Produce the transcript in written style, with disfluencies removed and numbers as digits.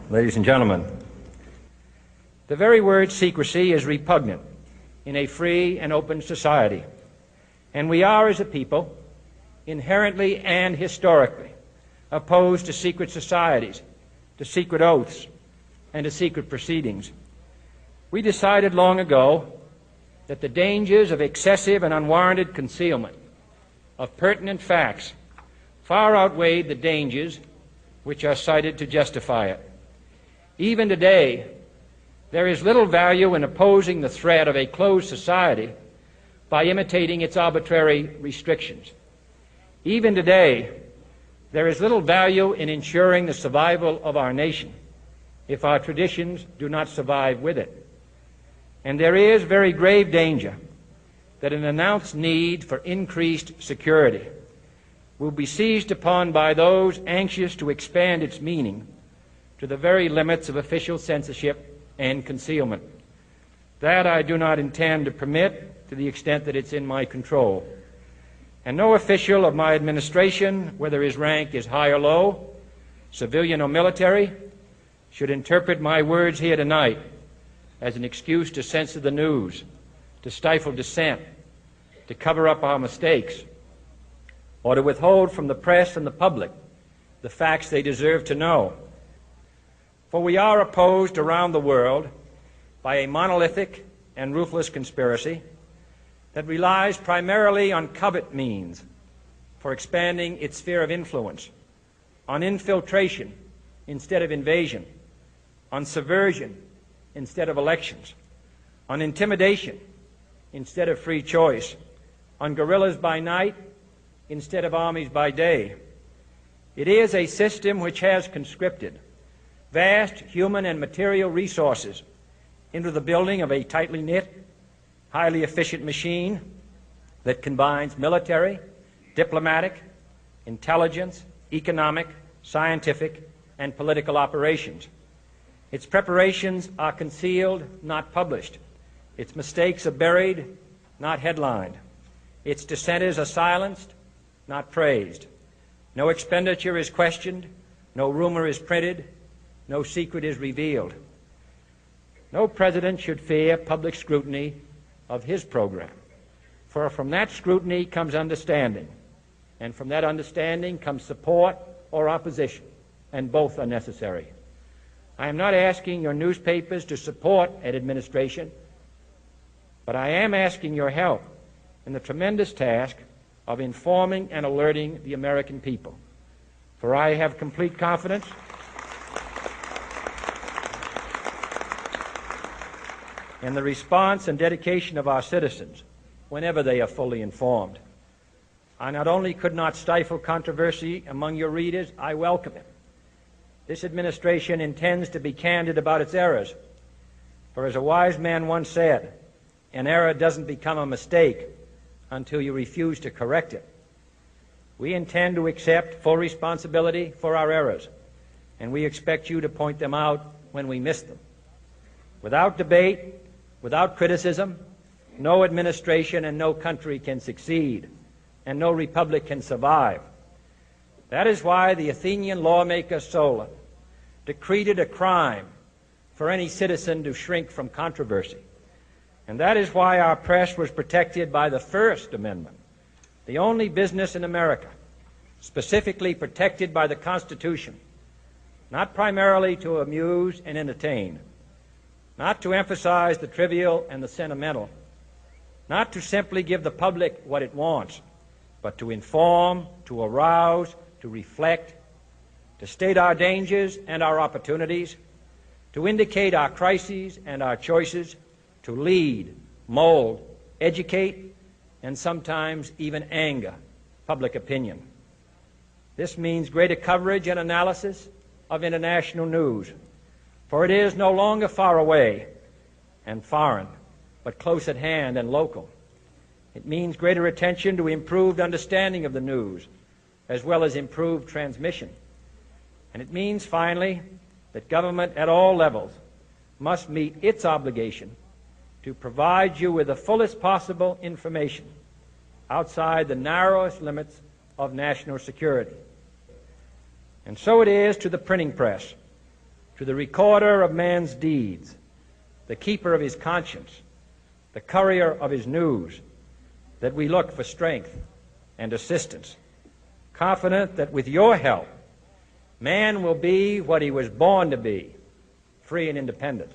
ladies and gentlemen. The very word secrecy is repugnant in a free and open society, and we are, as a people, inherently and historically opposed to secret societies, to secret oaths, and to secret proceedings. We decided long ago that the dangers of excessive and unwarranted concealment of pertinent facts far outweighed the dangers which are cited to justify it. Even today, there is little value in opposing the threat of a closed society by imitating its arbitrary restrictions. Even today, there is little value in ensuring the survival of our nation if our traditions do not survive with it. And there is very grave danger that an announced need for increased security will be seized upon by those anxious to expand its meaning to the very limits of official censorship and concealment. That I do not intend to permit to the extent that it's in my control. And no official of my administration, whether his rank is high or low, civilian or military, should interpret my words here tonight as an excuse to censor the news, to stifle dissent, to cover up our mistakes, or to withhold from the press and the public the facts they deserve to know. For we are opposed around the world by a monolithic and ruthless conspiracy that relies primarily on covert means for expanding its sphere of influence, on infiltration instead of invasion, on subversion instead of elections, on intimidation instead of free choice, on guerrillas by night instead of armies by day. It is a system which has conscripted vast human and material resources into the building of a tightly knit, highly efficient machine that combines military, diplomatic, intelligence, economic, scientific, and political operations. Its preparations are concealed, not published. Its mistakes are buried, not headlined. Its dissenters are silenced, not praised. No expenditure is questioned, no rumor is printed, no secret is revealed. No president should fear public scrutiny of his program, for from that scrutiny comes understanding, and from that understanding comes support or opposition, and both are necessary. I am not asking your newspapers to support an administration, but I am asking your help in the tremendous task of informing and alerting the American people. For I have complete confidence in the response and dedication of our citizens whenever they are fully informed. I not only could not stifle controversy among your readers, I welcome it. This administration intends to be candid about its errors. For as a wise man once said, an error doesn't become a mistake until you refuse to correct it. We intend to accept full responsibility for our errors, and we expect you to point them out when we miss them. Without debate, without criticism, no administration and no country can succeed, and no republic can survive. That is why the Athenian lawmaker Solon decreed it a crime for any citizen to shrink from controversy. And that is why our press was protected by the First Amendment, the only business in America specifically protected by the Constitution, not primarily to amuse and entertain, not to emphasize the trivial and the sentimental, not to simply give the public what it wants, but to inform, to arouse, to reflect, to state our dangers and our opportunities, to indicate our crises and our choices, to lead, mold, educate, and sometimes even anger public opinion. This means greater coverage and analysis of international news, for it is no longer far away and foreign, but close at hand and local. It means greater attention to improved understanding of the news, as well as improved transmission. And it means, finally, that government at all levels must meet its obligation to provide you with the fullest possible information outside the narrowest limits of national security. And so it is to the printing press, to the recorder of man's deeds, the keeper of his conscience, the courier of his news, that we look for strength and assistance, confident that with your help, man will be what he was born to be, free and independent.